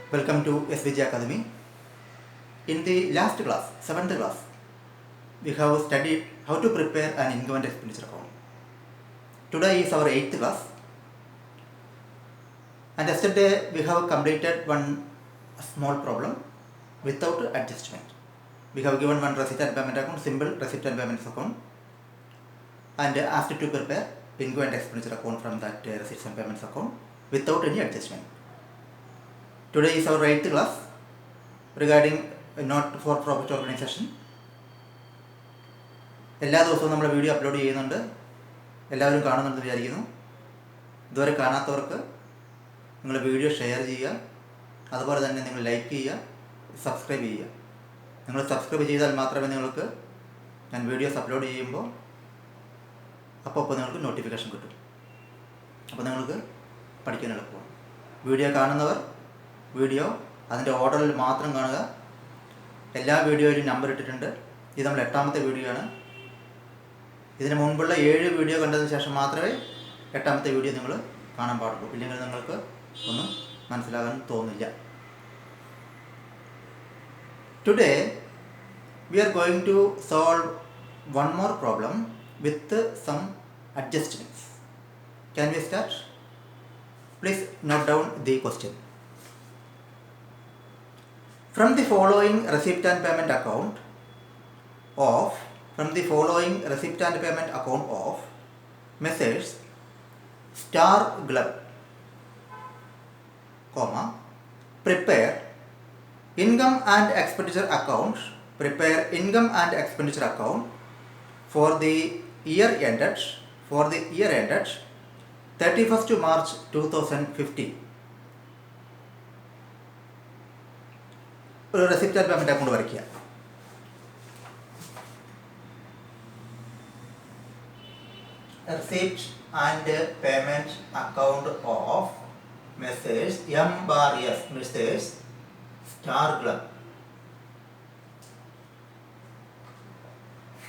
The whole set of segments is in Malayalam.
Welcome to SVG Academy. In the last class, 7th class, we have studied how to prepare an income and expenditure account. Today is our 8th class, and yesterday we have completed one small problem without adjustment. We have given one receipt and payment account, simple receipt and payments account, and asked to prepare income and expenditure account from that receipts and payments account without any adjustment. Today is our 8th class regarding not for profit organization. എല്ലാ ദിവസവും നമ്മൾ വീഡിയോ അപ്ലോഡ് ചെയ്യുന്നുണ്ട്, എല്ലാവരും കാണുന്നുണ്ടെന്ന് വിചാരിക്കുന്നു. ഇതുവരെ കാണാത്തവർക്ക് നിങ്ങൾ വീഡിയോ ഷെയർ ചെയ്യുക, അതുപോലെ തന്നെ നിങ്ങൾ ലൈക്ക് ചെയ്യുക, സബ്സ്ക്രൈബ് ചെയ്യുക. നിങ്ങൾ സബ്സ്ക്രൈബ് ചെയ്താൽ മാത്രമേ നിങ്ങൾക്ക് ഞാൻ വീഡിയോസ് അപ്ലോഡ് ചെയ്യുമ്പോൾ അപ്പോൾ നിങ്ങൾക്ക് നോട്ടിഫിക്കേഷൻ കിട്ടും. അപ്പോൾ നിങ്ങൾക്ക് പഠിക്കാൻ എളുപ്പമാണ്. വീഡിയോ കാണുന്നവർ വീഡിയോ അതിൻ്റെ ഓർഡറിൽ മാത്രം കാണുക. എല്ലാ വീഡിയോയിലും നമ്പർ ഇട്ടിട്ടുണ്ട്. ഇത് നമ്മൾ 8ാമത്തെ വീഡിയോ ആണ്. ഇതിന് മുൻപുള്ള 7 വീഡിയോ കണ്ടതിന് ശേഷം മാത്രമേ 8ാമത്തെ വീഡിയോ നിങ്ങൾ കാണാൻ പാടുള്ളൂ. ഇല്ലെങ്കിൽ നിങ്ങൾക്ക് ഒന്നും മനസ്സിലാകാൻ തോന്നില്ല. Today we are going to solve one more problem with some adjustments. Can we start? Please note down the question. From the following receipt and payment account of Messrs. Star Glove, prepare income and expenditure account for the year ended 31st March 2015. ഒരു റെസിപ്റ്റ് ആൻഡ് പേയ്മെൻറ്റ് അക്കൗണ്ട് വരയ്ക്കുക. Receipt and payment account of Messrs Messrs star club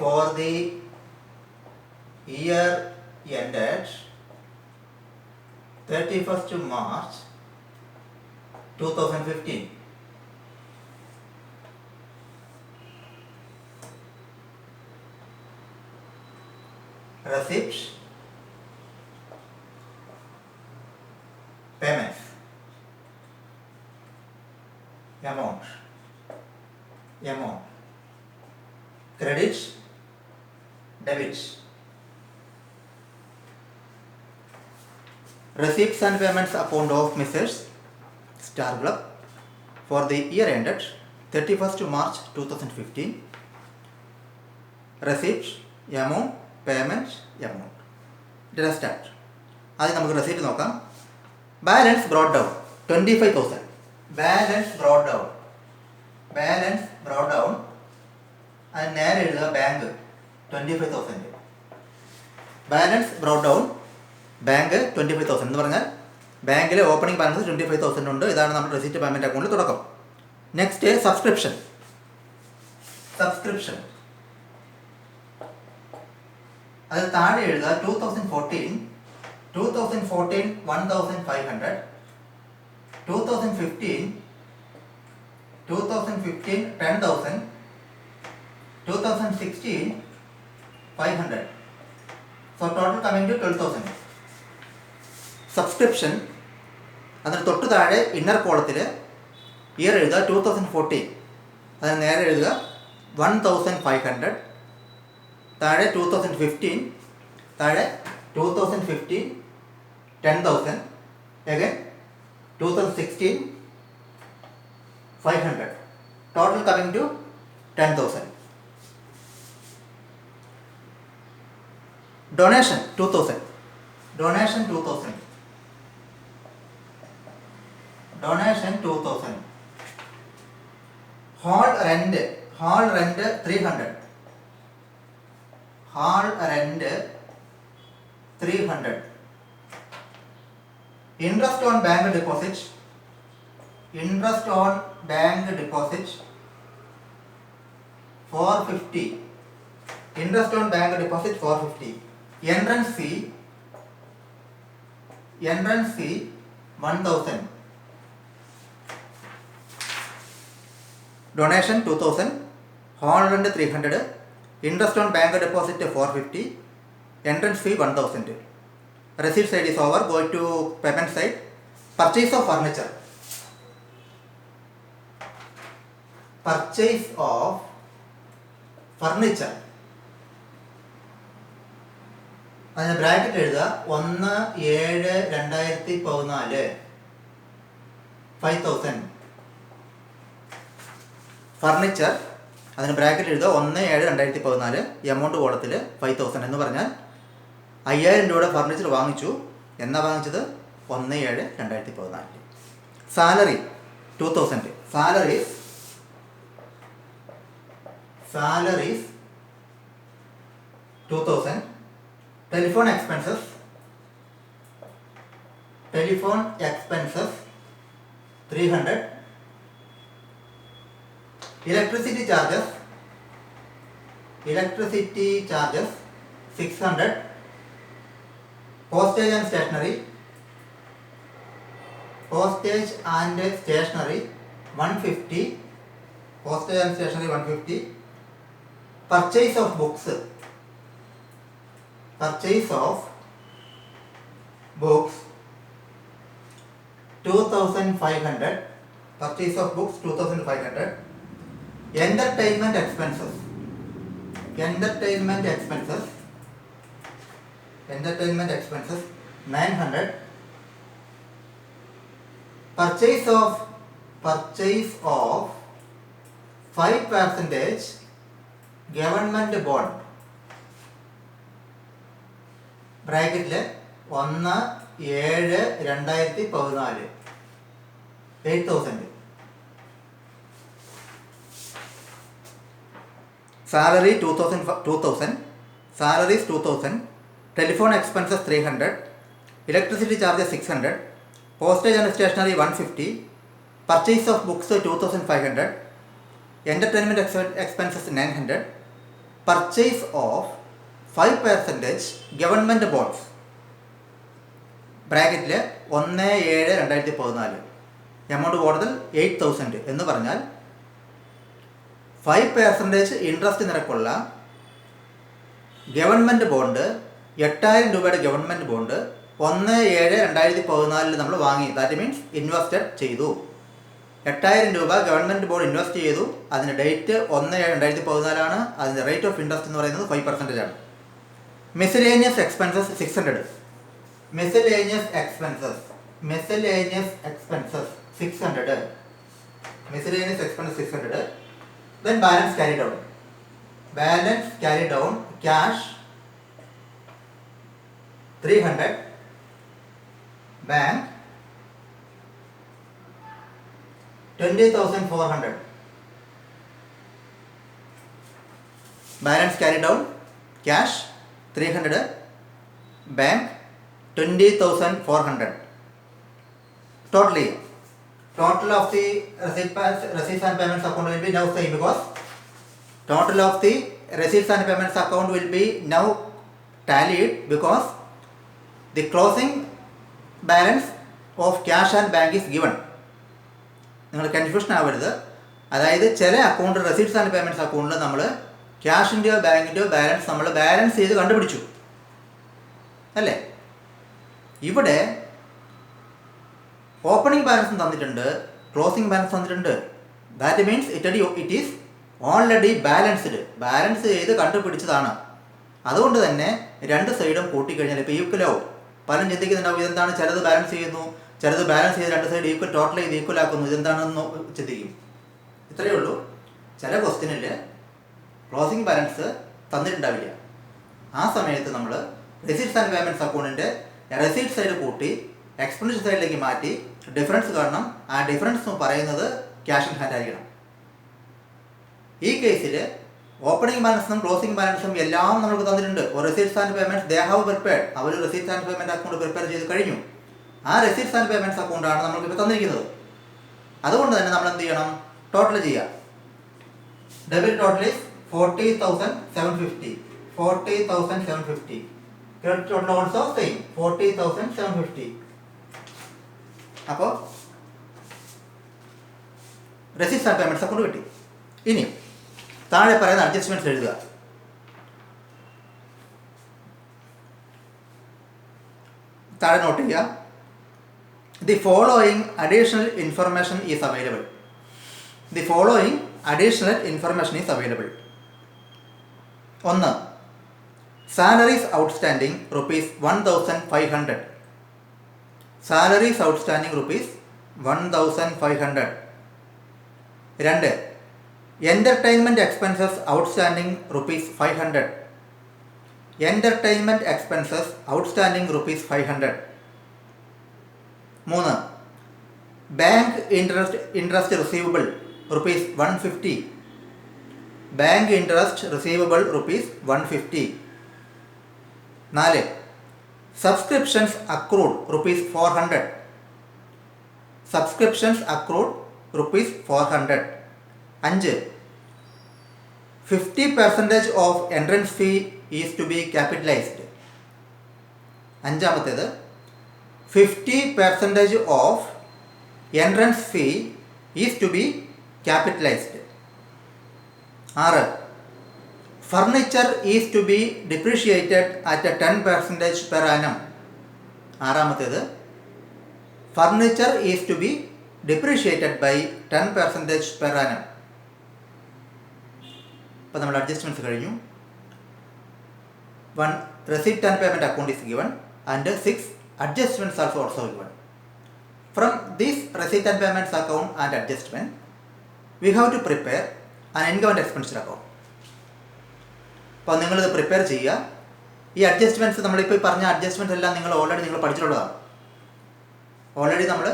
for the year ended 31st March 2015. Receipts, payments, amount, credits, debits. Receipts and payments account of Messrs. Star Glove for the year ended 31st March 2015. Receipts, amount, payment amount. Let start. ആദ്യം നമുക്ക് റെസീറ്റ് നോക്കാം. Balance brought down 25,000. Balance brought down അത് നേരെ എഴുതുക. Bank 25,000. Balance brought down bank 25,000 എന്ന് പറഞ്ഞാൽ ബാങ്കിലെ ഓപ്പണിംഗ് ബാലൻസ് 25,000 ഉണ്ട്. ഇതാണ് നമ്മുടെ റെസീറ്റ് പേയ്മെൻറ്റ് അക്കൗണ്ടിൽ തുടക്കം. നെക്സ്റ്റ് സബ്സ്ക്രിപ്ഷൻ അതിൽ താഴെ എഴുതുക 2014 1,500, 2015 10,000, 2016 500. So total coming to 12,000. Subscription അതിന് തൊട്ട് താഴെ ഇന്നർ കോളത്തിൽ ഇയർ എഴുതുക 2014, അതിന് നേരെ എഴുതുക 1,500, താഴെ 2015, താഴെ 2015 10,000, again 2016 500, total coming to 10,000. Donation 2,000. Hall rent 300. Hall rent 300. Interest on bank deposit 450. Interest on bank deposit 450. Entrance fee 1,000. Donation 2000, hall rent 300, interest on bank deposit 450, entrance fee 1000. Receipt side is over. Go to payment side. Purchase of furniture. Purchase of furniture. അതിന് ബ്രാക്കറ്റ് എഴുതുക 1/7/2014 5000. ഫർണിച്ചർ അതിന് ബ്രാക്കറ്റ് എഴുതുക 1/7/2014 എമൗണ്ട് കോളത്തിൽ 5000 എന്ന് പറഞ്ഞാൽ 5000 രൂപയുടെ ഫർണിച്ചർ വാങ്ങിച്ചു. എന്നാ വാങ്ങിച്ചത്? 1/7/2014. Salary 2000. Salaries 2000. Telephone expenses 300. Electricity charges 600. Postage and stationery 150. Postage and stationery 150. Purchase of books 2500. Purchase of books 2500. Entertainment expenses 900. Purchase of 5% government bond ബ്രാക്കറ്റിൽ 1/7/2014 8000. Salary 2000. Salaries 2000. Telephone expenses 300. Electricity charges 600. Postage and stationery 150. Purchase of books 2500. Entertainment expenses 900. Purchase of 5% government bonds ബ്രാക്കറ്റിൽ 1/7/2014 എമൗണ്ട് കൂടുതൽ 8000 എന്ന് പറഞ്ഞാൽ 5% ഇൻട്രസ്റ്റ് നിരക്കുള്ള ഗവൺമെൻറ് ബോണ്ട് 8000 രൂപയുടെ ഗവൺമെൻറ് ബോണ്ട് 1/7/2014 നമ്മൾ വാങ്ങി. ദാറ്റ് മീൻസ് ഇൻവെസ്റ്റഡ് ചെയ്തു. 8000 രൂപ ഗവൺമെൻറ് ബോണ്ട് ഇൻവെസ്റ്റ് ചെയ്തു. അതിൻ്റെ ഡേറ്റ് 1/7/2014 ആണ്. അതിൻ്റെ റേറ്റ് ഓഫ് ഇൻട്രസ്റ്റ് എന്ന് പറയുന്നത് 5% ആണ്. Miscellaneous expenses 600. Miscellaneous expenses 600. Miscellaneous expense 600. Then balance carried out. Cash 300. Bank 20,400. Balance carried out. Cash 300. Bank 20,400. Total of the receipts and payments account will be now same, because total of the receipts and payments account will be now tallied, because the closing balance of cash and bank is given. നിങ്ങൾ കൺഫ്യൂഷൻ ആവരുത്. അതായത് ചില അക്കൗണ്ട് റെസിപ്റ്റ്സ് ആൻഡ് പേയ്മെൻറ്റ്സ് അക്കൗണ്ടിൽ നമ്മൾ ക്യാഷിൻ്റെയോ ബാങ്കിൻ്റെയോ ബാലൻസ് നമ്മൾ ബാലൻസ് ചെയ്ത് കണ്ടുപിടിച്ചു അല്ലേ. ഇവിടെ ഓപ്പണിംഗ് ബാലൻസും തന്നിട്ടുണ്ട്, ക്ലോസിംഗ് ബാലൻസ് തന്നിട്ടുണ്ട്. That means it is already balance ചെയ്ത് കണ്ടുപിടിച്ചതാണ്. അതുകൊണ്ട് തന്നെ രണ്ട് സൈഡും കൂട്ടിക്കഴിഞ്ഞാൽ ഇപ്പോൾ ഈക്വലാവും. പലരും ചിന്തിക്കുന്നുണ്ടാവും ഇതെന്താണ്, ചിലത് ബാലൻസ് ചെയ്യുന്നു, ചിലത് ബാലൻസ് ചെയ്ത് രണ്ട് സൈഡ് ടോട്ടൽ ചെയ്ത് ഈക്വൽ ആക്കുന്നു, ഇതെന്താണെന്ന് ചിന്തിക്കും. ഇത്രയേ ഉള്ളൂ. ചില ക്വസ്റ്റ്യനിൽ ക്ലോസിംഗ് ബാലൻസ് തന്നിട്ടുണ്ടാവില്ല. ആ സമയത്ത് നമ്മൾ റെസിപ്റ്റ്സ് ആൻഡ് പേയ്മെൻറ്റ്സ് അക്കൗണ്ടിൻ്റെ റെസിപ്റ്റ് സൈഡ് കൂട്ടി എക്സ്പെൻഡിച്ചർ സൈഡിലേക്ക് മാറ്റി ഡിഫറൻസ് കാണണം. ആ ഡിഫറൻസ് പറയുന്നത് ക്യാഷ് ഇൻ ഹാൻഡ് ആയിരിക്കണം. ഈ കേസിൽ ഓപ്പണിംഗ് ബാലൻസും ക്ലോസിംഗ് ബാലൻസും എല്ലാം നമുക്ക് തന്നിട്ടുണ്ട്. Receipts and payments they have prepared. അവർ receipts and payment account prepare ചെയ്ത് കഴിഞ്ഞു. ആ റെസിപ്റ്റ്സ് ആൻഡ് പേയ്മെൻറ്റ്സ് അക്കൗണ്ടാണ് നമ്മൾക്കിപ്പോൾ തന്നിരിക്കുന്നത്. അതുകൊണ്ട് തന്നെ നമ്മൾ എന്ത് ചെയ്യണം, ടോട്ടൽ ചെയ്യുക. Debit total is 40,750. 40,750. Credit total also same 40,750. അപ്പോൾ റെസിപ്റ്റ്സ് ആൻഡ് പേയ്മെൻറ്റ്സ് അക്കൗണ്ട് കിട്ടി. ഇനി താഴെ പറയുന്ന അഡ്ജസ്റ്റ്മെൻറ്റ്സ് എഴുതുക. താഴെ നോട്ട് ചെയ്യുക. The following additional information is available. The following additional information is available. 1. Salaries outstanding ₹1,500. Salaries outstanding ₹1,500. 2. Entertainment expenses outstanding ₹500. Entertainment expenses outstanding ₹500. 3. Bank interest receivable ₹150. Bank interest receivable ₹150. 4. Subscriptions accrued ₹400. Subscriptions accrued ₹400. 5. 50% of entrance fee is to be capitalised. അഞ്ചാമത്തേത് 50% of entrance fee is to be capitalised. 6. Furniture is to be depreciated at 10% per annum. ആറാമത്തേത് furniture is to be depreciated by 10% per annum. അപ്പോൾ നമ്മൾ അഡ്ജസ്റ്റ്മെൻറ്റ്സ് കഴിഞ്ഞു. 1. Receipt and payment account is given and 6 adjustments are also given. From this receipt and payments account and adjustment, we have to prepare an income and expenditure account. അപ്പോൾ നിങ്ങളിത് പ്രിപ്പയർ ചെയ്യുക. ഈ അഡ്ജസ്റ്റ്മെൻറ്റ്സ് നമ്മളിപ്പോൾ പറഞ്ഞ അഡ്ജസ്റ്റ്മെൻറ്റ്സ് എല്ലാം നിങ്ങൾ പഠിച്ചിട്ടുള്ളതാണ്. ഓൾറെഡി നമ്മൾ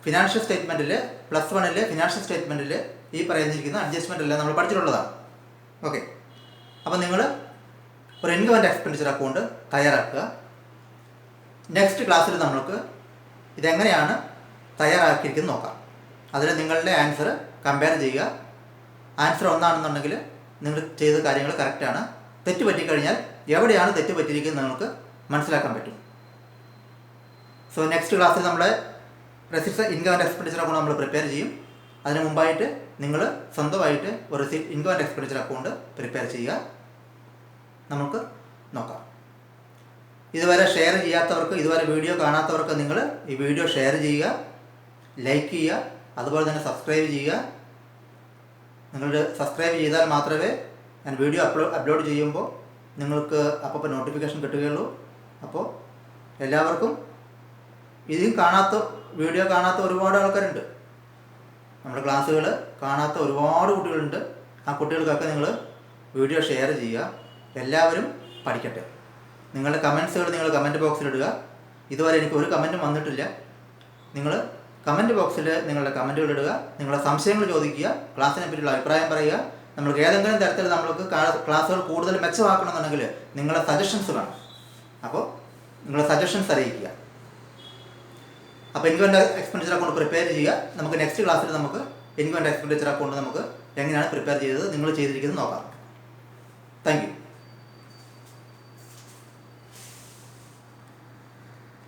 ഫിനാൻഷ്യൽ സ്റ്റേറ്റ്മെൻറ്റിൽ +1 ഫിനാൻഷ്യൽ സ്റ്റേറ്റ്മെൻറ്റിൽ ഈ പറയുന്നിരിക്കുന്ന അഡ്ജസ്റ്റ്മെൻ്റ് എല്ലാം നമ്മൾ പഠിച്ചിട്ടുള്ളതാണ്. ഓക്കെ, അപ്പോൾ നിങ്ങൾ ഒരു ഇൻകം ആൻഡ് എക്സ്പെൻഡിച്ചർ അക്കൗണ്ട് തയ്യാറാക്കുക. നെക്സ്റ്റ് ക്ലാസ്സിൽ നമ്മൾക്ക് ഇതെങ്ങനെയാണ് തയ്യാറാക്കിയിരിക്കുന്നത് നോക്കാം. അതിൽ നിങ്ങളുടെ ആൻസർ കമ്പയർ ചെയ്യുക. ആൻസർ ഒന്നാണെന്നുണ്ടെങ്കിൽ നിങ്ങൾ ചെയ്ത കാര്യങ്ങൾ കറക്റ്റാണ്. തെറ്റ് പറ്റിക്കഴിഞ്ഞാൽ എവിടെയാണ് തെറ്റ് പറ്റിയിരിക്കുന്നത് നിങ്ങൾക്ക് മനസ്സിലാക്കാൻ പറ്റും. സോ നെക്സ്റ്റ് ക്ലാസ്സിൽ നമ്മുടെ receipt income and expenditure account നമ്മൾ പ്രിപ്പയർ ചെയ്യും. അതിന് മുമ്പായിട്ട് നിങ്ങൾ സ്വന്തമായിട്ട് ഒരു income and expenditure account prepare ചെയ്യുക. നമുക്ക് നോക്കാം. ഇതുവരെ ഷെയർ ചെയ്യാത്തവർക്ക്, ഇതുവരെ വീഡിയോ കാണാത്തവർക്ക് നിങ്ങൾ ഈ വീഡിയോ ഷെയർ ചെയ്യുക, ലൈക്ക് ചെയ്യുക, അതുപോലെ തന്നെ സബ്സ്ക്രൈബ് ചെയ്യുക. നിങ്ങൾ സബ്സ്ക്രൈബ് ചെയ്താൽ മാത്രമേ ഞാൻ വീഡിയോ അപ്ലോഡ് ചെയ്യുമ്പോൾ നിങ്ങൾക്ക് അപ്പോൾ നോട്ടിഫിക്കേഷൻ കിട്ടുകയുള്ളൂ. അപ്പോൾ എല്ലാവർക്കും വീഡിയോ കാണാത്ത ഒരുപാട് ആൾക്കാരുണ്ട്. നമ്മുടെ ക്ലാസ്സുകൾ കാണാത്ത ഒരുപാട് കുട്ടികളുണ്ട്. ആ കുട്ടികൾക്കൊക്കെ നിങ്ങൾ വീഡിയോ ഷെയർ ചെയ്യുക. എല്ലാവരും പഠിക്കട്ടെ. നിങ്ങളുടെ കമൻസുകൾ നിങ്ങൾ കമൻറ്റ് ബോക്സിലിടുക. ഇതുവരെ എനിക്ക് ഒരു കമൻറ്റും വന്നിട്ടില്ല. നിങ്ങൾ കമൻറ്റ് ബോക്സിൽ നിങ്ങളുടെ കമൻറ്റുകൾ ഇടുക. നിങ്ങളുടെ സംശയങ്ങൾ ചോദിക്കുക. ക്ലാസ്സിനെ പറ്റിയുള്ള അഭിപ്രായം പറയുക. നമ്മൾക്ക് ഏതെങ്കിലും തരത്തിൽ നമ്മൾക്ക് ക്ലാസ്സുകൾ കൂടുതൽ മെച്ചമാക്കണമെന്നുണ്ടെങ്കിൽ നിങ്ങളുടെ സജഷൻസ് വേണം. അപ്പോൾ നിങ്ങളുടെ സജഷൻസ് അറിയിക്കുക. അപ്പോൾ income and expenditure account prepare ചെയ്യുക. നമുക്ക് നെക്സ്റ്റ് ക്ലാസ്സിൽ നമുക്ക് ഇൻകം ആൻഡ് എക്സ്പെൻഡിച്ചർ അക്കൗണ്ട് നമുക്ക് എങ്ങനെയാണ് പ്രിപ്പയർ ചെയ്തത് നിങ്ങൾ ചെയ്തിരിക്കുന്നത് നോക്കാം. Thank you.